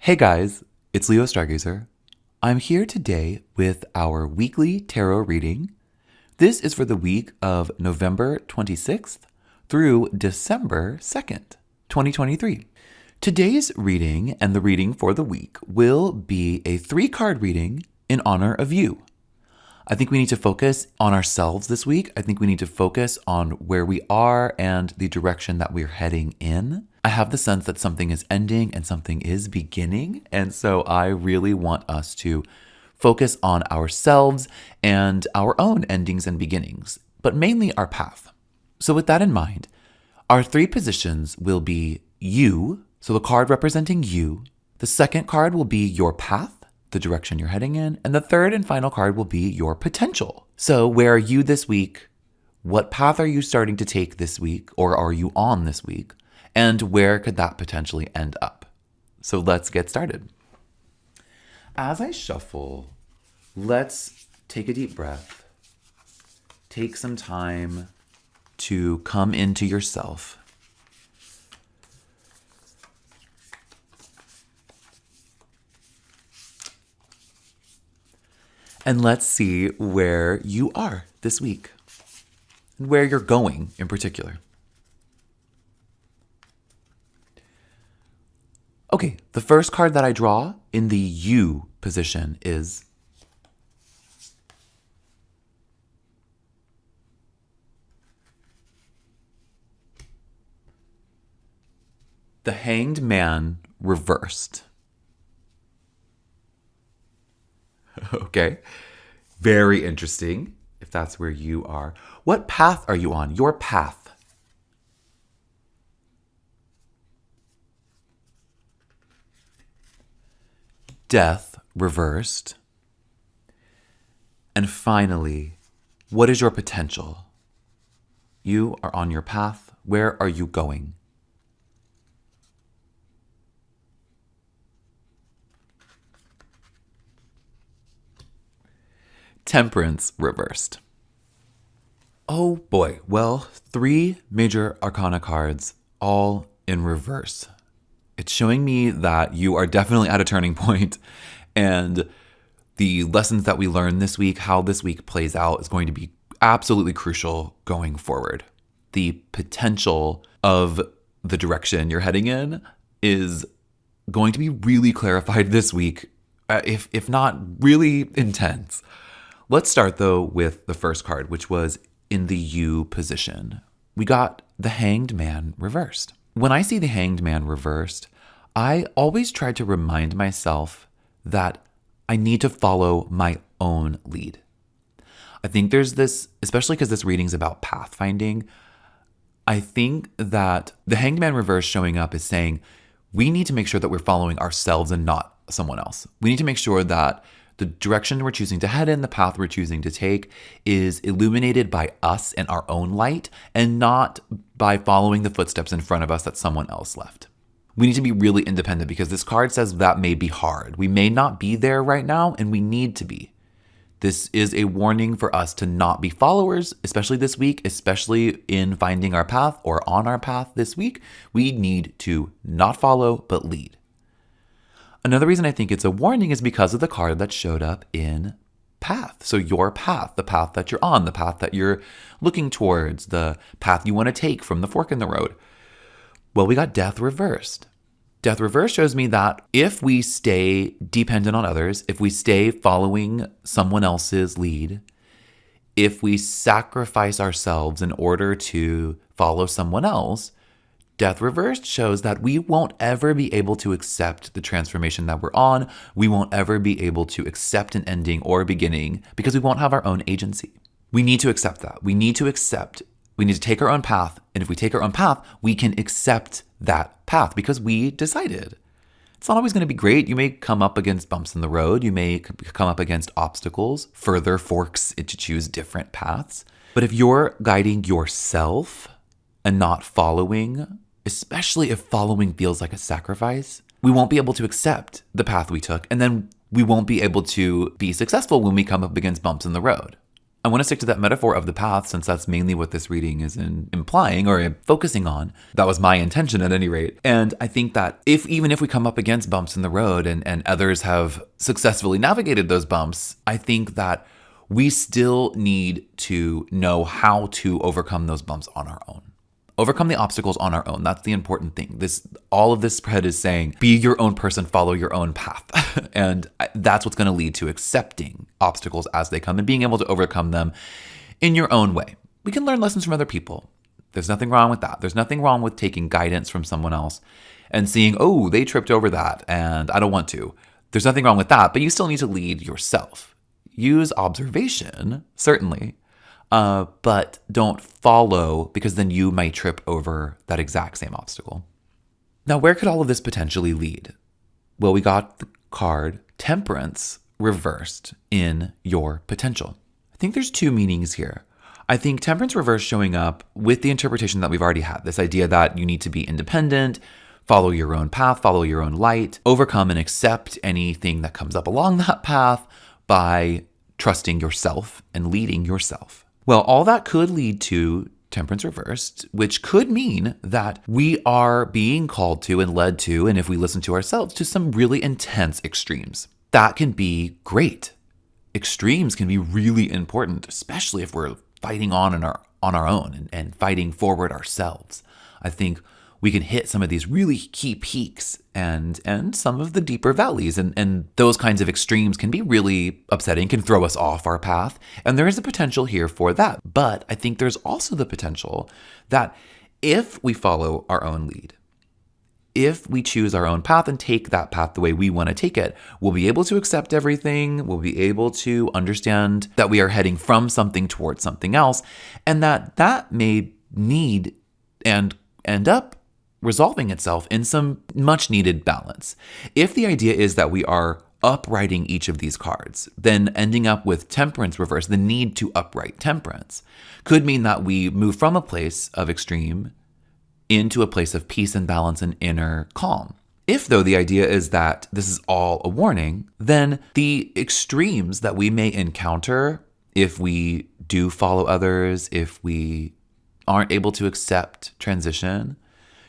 Hey guys, it's Leo Stargazer. I'm here today with our weekly tarot reading. This is for the week of November 26th through December 2nd, 2023. Today's reading and the reading for the week will be a 3-card reading in honor of you. I think we need to focus on ourselves this week. I think we need to focus on where we are and the direction that we're heading in. I have the sense that something is ending and something is beginning. And so I really want us to focus on ourselves and our own endings and beginnings, but mainly our path. So with that in mind, our 3 positions will be you, so the card representing you. The second card will be your path, the direction you're heading in, and the third and final card will be your potential. So where are you this week? What path are you starting to take this week, or are you on this week? And where could that potentially end up? So let's get started. As I shuffle, let's take a deep breath. Take some time to come into yourself. And let's see where you are this week and where you're going in particular. Okay, the first card that I draw in the you position is the Hanged Man reversed. Okay, very interesting if that's where you are. What path are you on? Your path. Death reversed. And finally, what is your potential? You are on your path. Where are you going? Temperance reversed. Oh boy, well, 3 major arcana cards, all in reverse. It's showing me that you are definitely at a turning point, and the lessons that we learn this week, how this week plays out, is going to be absolutely crucial going forward. The potential of the direction you're heading in is going to be really clarified this week, if not really intense. Let's start, though, with the first card, which was in the you position. We got the Hanged Man reversed. When I see the Hanged Man reversed, I always try to remind myself that I need to follow my own lead. I think there's this, especially because this reading's about pathfinding, I think that the Hanged Man reversed showing up is saying we need to make sure that we're following ourselves and not someone else. We need to make sure that the direction we're choosing to head in, the path we're choosing to take, is illuminated by us and our own light and not by following the footsteps in front of us that someone else left. We need to be really independent because this card says that may be hard. We may not be there right now, and we need to be. This is a warning for us to not be followers, especially this week, especially in finding our path or on our path this week. We need to not follow, but lead. Another reason I think it's a warning is because of the card that showed up in path. So your path, the path that you're on, the path that you're looking towards, the path you want to take from the fork in the road. Well, we got death reversed. Death reversed shows me that if we stay dependent on others, if we stay following someone else's lead, if we sacrifice ourselves in order to follow someone else, death reversed shows that we won't ever be able to accept the transformation that we're on. We won't ever be able to accept an ending or a beginning because we won't have our own agency. We need to accept that. We need to take our own path. And if we take our own path, we can accept that path because we decided. It's not always going to be great. You may come up against bumps in the road. You may come up against obstacles, further forks to choose different paths. But if you're guiding yourself and not following, especially if following feels like a sacrifice, we won't be able to accept the path we took. And then we won't be able to be successful when we come up against bumps in the road. I want to stick to that metaphor of the path since that's mainly what this reading is implying or focusing on. That was my intention at any rate. And I think that even if we come up against bumps in the road and others have successfully navigated those bumps, I think that we still need to know how to overcome those bumps on our own. Overcome the obstacles on our own. That's the important thing. All of this spread is saying, be your own person, follow your own path. And that's what's going to lead to accepting obstacles as they come and being able to overcome them in your own way. We can learn lessons from other people. There's nothing wrong with that. There's nothing wrong with taking guidance from someone else and seeing, oh, they tripped over that and I don't want to. There's nothing wrong with that, but you still need to lead yourself. Use observation, certainly, but don't follow because then you might trip over that exact same obstacle. Now, where could all of this potentially lead? Well, we got the card Temperance reversed in your potential. I think there's two meanings here. I think Temperance reversed showing up with the interpretation that we've already had, this idea that you need to be independent, follow your own path, follow your own light, overcome and accept anything that comes up along that path by trusting yourself and leading yourself. Well, all that could lead to Temperance reversed, which could mean that we are being called to and led to, and if we listen to ourselves, to some really intense extremes. That can be great. Extremes can be really important, especially if we're fighting on our own and fighting forward ourselves. I think we can hit some of these really key peaks and some of the deeper valleys. And those kinds of extremes can be really upsetting, can throw us off our path. And there is a potential here for that. But I think there's also the potential that if we follow our own lead, if we choose our own path and take that path the way we want to take it, we'll be able to accept everything. We'll be able to understand that we are heading from something towards something else, and that may need and end up resolving itself in some much needed balance. If the idea is that we are uprighting each of these cards, then ending up with Temperance reversed, the need to upright Temperance, could mean that we move from a place of extreme into a place of peace and balance and inner calm. If, though, the idea is that this is all a warning, then the extremes that we may encounter if we do follow others, if we aren't able to accept transition,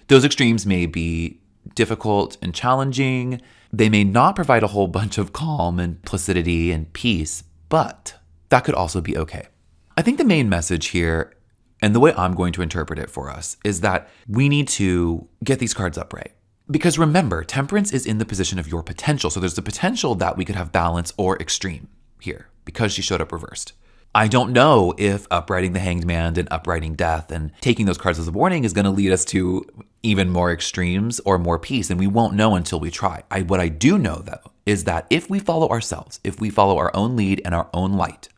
those extremes may be difficult and challenging. They may not provide a whole bunch of calm and placidity and peace, but that could also be okay. I think the main message here, and the way I'm going to interpret it for us, is that we need to get these cards upright. Because remember, Temperance is in the position of your potential. So there's the potential that we could have balance or extreme here because she showed up reversed. I don't know if uprighting the Hanged Man and uprighting Death and taking those cards as a warning is going to lead us to even more extremes or more peace, and we won't know until we try. What I do know, though, is that if we follow ourselves, if we follow our own lead and our own light,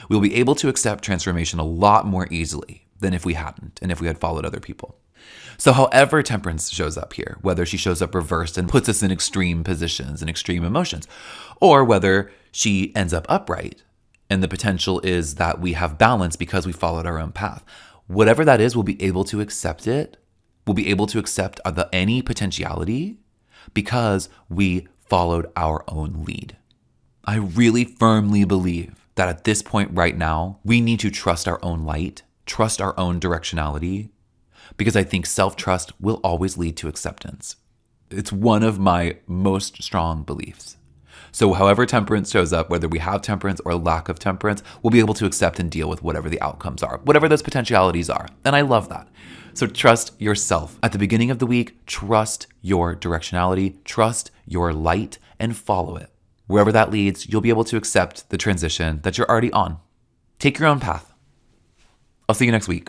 we'll be able to accept transformation a lot more easily than if we hadn't and if we had followed other people. So however Temperance shows up here, whether she shows up reversed and puts us in extreme positions and extreme emotions, or whether she ends up upright, and the potential is that we have balance because we followed our own path. Whatever that is, we'll be able to accept it. We'll be able to accept any potentiality because we followed our own lead. I really firmly believe that at this point right now, we need to trust our own light, trust our own directionality, because I think self-trust will always lead to acceptance. It's one of my most strong beliefs. So however Temperance shows up, whether we have Temperance or lack of Temperance, we'll be able to accept and deal with whatever the outcomes are, whatever those potentialities are. And I love that. So trust yourself. At the beginning of the week, trust your directionality, trust your light, and follow it. Wherever that leads, you'll be able to accept the transition that you're already on. Take your own path. I'll see you next week.